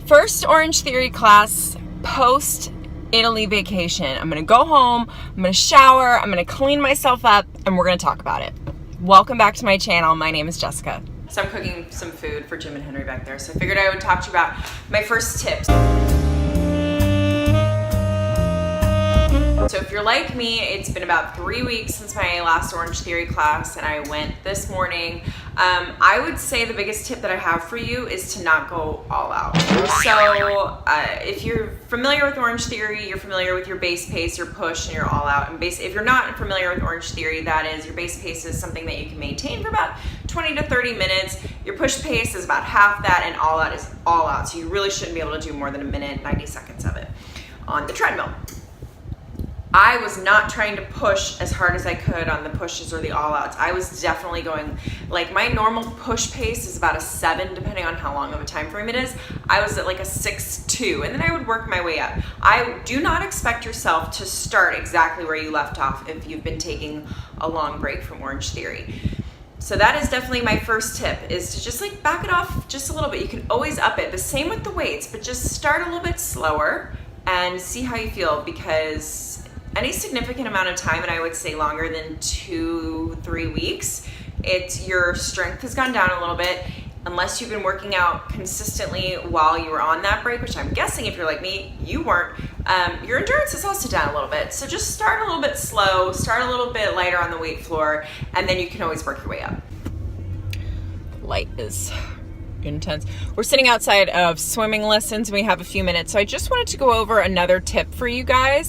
First Orange Theory class post Italy vacation. I'm gonna go home, I'm gonna shower, I'm gonna clean myself up, and we're gonna talk about it. Welcome back to my channel. My name is Jessica. So I'm cooking some food for Jim and Henry back there, so I figured I would talk to you about my first tips. So if you're like me, it's been about 3 weeks since my last Orange Theory class, and I went this morning. I would say the biggest tip that I have for you is to not go all out. So if you're familiar with Orange Theory, you're familiar with your base pace, your push, and your all out. And if you're not familiar with Orange Theory, that is, your base pace is something that you can maintain for about 20 to 30 minutes. Your push pace is about half that, and all out is all out. So you really shouldn't be able to do more than a minute, 90 seconds of it on the treadmill. I was not trying to push as hard as I could on the pushes or the all outs. I was definitely going, like, my normal push pace is about a 7, depending on how long of a time frame it is. I was at like a 6.2, and then I would work my way up. I do not expect yourself to start exactly where you left off if you've been taking a long break from Orange Theory. So that is definitely my first tip, is to just like back it off just a little bit. You can always up it. The same with the weights, but just start a little bit slower and see how you feel, because any significant amount of time, and I would say longer than 2-3 weeks, your strength has gone down a little bit. Unless you've been working out consistently while you were on that break, which I'm guessing if you're like me, you weren't, your endurance is also down a little bit. So just start a little bit slow, start a little bit lighter on the weight floor, and then you can always work your way up. The light is intense. We're sitting outside of swimming lessons and we have a few minutes. So I just wanted to go over another tip for you guys.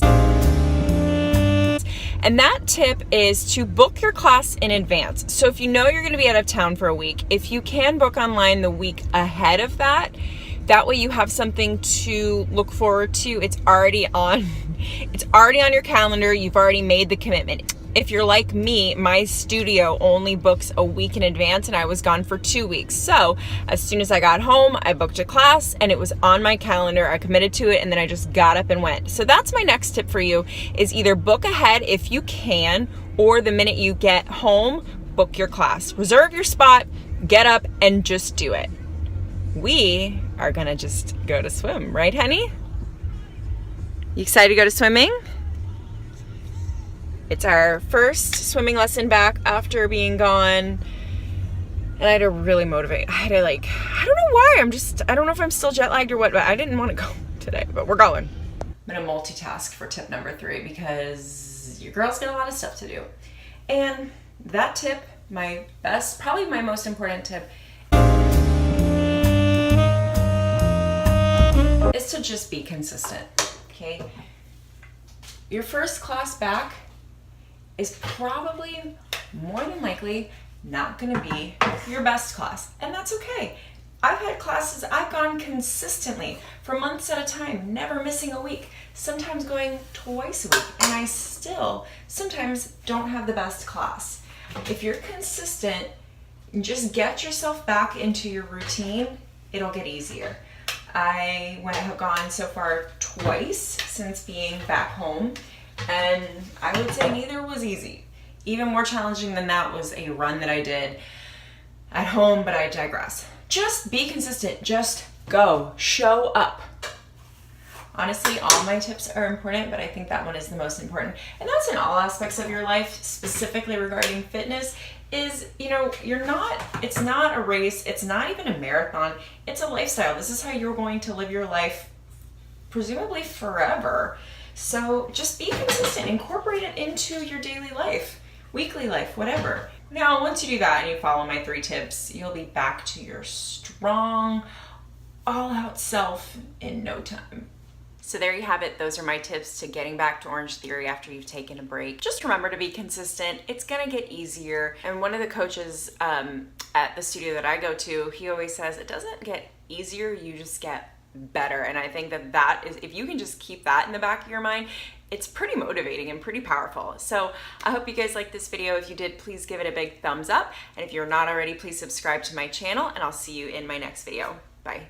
And that tip is to book your class in advance. So if you know you're going to be out of town for a week, if you can book online the week ahead of that, that way you have something to look forward to. It's already on your calendar. You've already made the commitment. If you're like me, my studio only books a week in advance, and I was gone for 2 weeks. So as soon as I got home, I booked a class and it was on my calendar. I committed to it, and then I just got up and went. So that's my next tip for you, is either book ahead if you can, or the minute you get home, book your class. Reserve your spot, get up, and just do it. We are gonna just go to swim, right, honey? You excited to go to swimming? It's our first swimming lesson back after being gone, and I had to really motivate. I don't know why, I don't know if I'm still jet lagged or what, but I didn't want to go today, but we're going. I'm gonna multitask for tip number 3, because your girl's got a lot of stuff to do. And that tip, my best, probably my most important tip, is to just be consistent, okay? Your first class back is probably, more than likely, not gonna be your best class, and that's okay. I've had classes, I've gone consistently for months at a time, never missing a week, sometimes going twice a week, and I still sometimes don't have the best class. If you're consistent, just get yourself back into your routine, it'll get easier. I have gone so far twice since being back home, and I would say neither was easy. Even more challenging than that was a run that I did at home, but I digress. Just be consistent. Just go. Show up. Honestly, all my tips are important, but I think that one is the most important. And that's in all aspects of your life, specifically regarding fitness, is, it's not a race. It's not even a marathon. It's a lifestyle. This is how you're going to live your life, presumably forever. So just be consistent, incorporate it into your daily life, weekly life, whatever. Now, once you do that and you follow my 3 tips, you'll be back to your strong, all-out self in no time. So there you have it. Those are my tips to getting back to Orange Theory after you've taken a break. Just remember to be consistent. It's gonna get easier. And one of the coaches at the studio that I go to, he always says, it doesn't get easier, you just get better. And I think that is, if you can just keep that in the back of your mind, it's pretty motivating and pretty powerful. So I hope you guys liked this video. If you did, please give it a big thumbs up. And if you're not already, please subscribe to my channel, and I'll see you in my next video. Bye.